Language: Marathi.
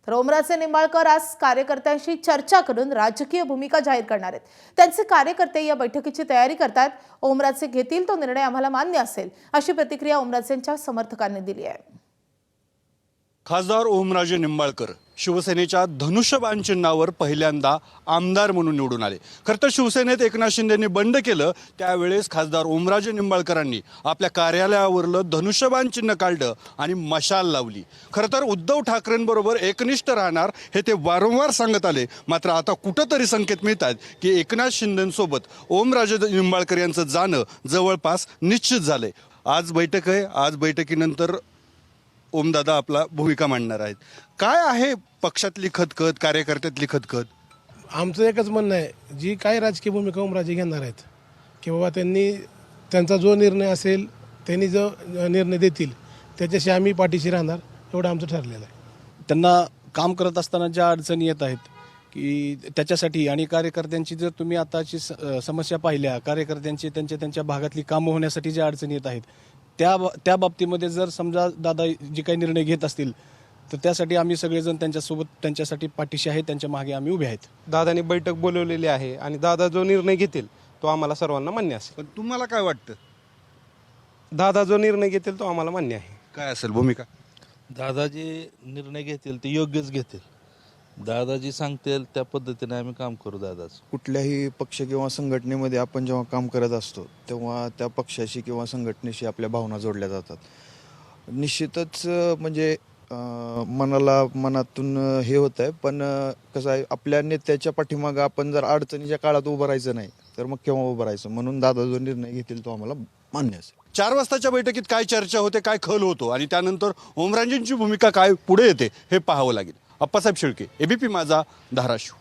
तर ओमराजे निंबाळकर आज कार्यकर्त्यांशी चर्चा करून राजकीय भूमिका जाहीर करणार आहेत। त्यांचे कार्यकर्ते या बैठकीची तयारी करतात। ओमराजे घेतील तो निर्णय आम्हाला मान्य असेल, अशी प्रतिक्रिया ओमराजेंच्या समर्थकांनी दिली आहे। खासदार ओमराजे निंबाळकर शिवसेनेच्या धनुष्यबाण चिन्हावर पहिल्यांदा आमदार म्हणून निवडून आले। खरं तर शिवसेनेत एकनाथ शिंदेंनी बंड केलं त्यावेळेस खासदार ओमराजे निंबाळकरांनी आपल्या कार्यालयावरलं धनुष्यबाण चिन्ह काढलं आणि मशाल लावली। खरं तर उद्धव ठाकरेंबरोबर एकनिष्ठ राहणार हे ते वारंवार सांगत आले, मात्र आता कुठंतरी संकेत मिळतात की एकनाथ शिंदेंसोबत ओमराजे निंबाळकर यांचं जाणं जवळपास निश्चित झालंय। आज बैठक आहे, आज बैठकीनंतर ओमदादा आपला भूमिका मांडणार आहेत। काय आहे पक्षातली खतखत, कार्यकर्त्यातली खतखत? आमचं एकच म्हणणं आहे, जी काय राजकीय भूमिका ओमराजे घेणार आहेत की बाबा त्यांचा जो निर्णय असेल, त्यांनी जो निर्णय देतील त्याच्याशी आम्ही पाठीशी राहणार, एवढं आमचं ठरलेलं आहे। त्यांना काम करत असताना ज्या अडचणी येत आहेत की त्याच्यासाठी आणि कार्यकर्त्यांची जर तुम्ही आताची समस्या पाहिल्या, कार्यकर्त्यांची त्यांच्या भागातली कामं होण्यासाठी ज्या अडचणी येत आहेत त्या बाबतीमध्ये जर समजा दादा जे काही निर्णय घेत असतील तर त्यासाठी आम्ही सगळेजण त्यांच्यासोबत त्यांच्यासाठी पाठीशी आहे, त्यांच्या मागे आम्ही उभे आहेत। दादांनी बैठक बोलवलेली आहे आणि दादा जो निर्णय घेतील तो आम्हाला सर्वांना मान्य असेल। पण तुम्हाला काय वाटतं? दादा जो निर्णय घेतील तो आम्हाला मान्य आहे। काय असेल भूमिका? दादा जे निर्णय घेतील ते योग्यच घेतील। दादाजी सांगतील त्या पद्धतीने आम्ही काम करू। दादाच कुठल्याही पक्ष किंवा संघटनेमध्ये आपण जेव्हा काम करत असतो तेव्हा त्या पक्षाशी किंवा संघटनेशी आपल्या भावना जोडल्या जातात। निश्चितच म्हणजे मनातून हे होत आहे, पण कसं आहे, आपल्या नेत्याच्या पाठीमागं आपण जर अडचणीच्या काळात उभं राहायचं नाही तर मग केव्हा उभं राहायचं, म्हणून दादा जो निर्णय घेतील तो आम्हाला मान्य असेल। 4 वाजताच्या बैठकीत काय चर्चा होते, काय खल होतो आणि त्यानंतर ओमराजेंची भूमिका काय पुढे येते हे पाहावं लागेल। अप्पासाहेब शेळके, एबीपी माझा, धाराशिव।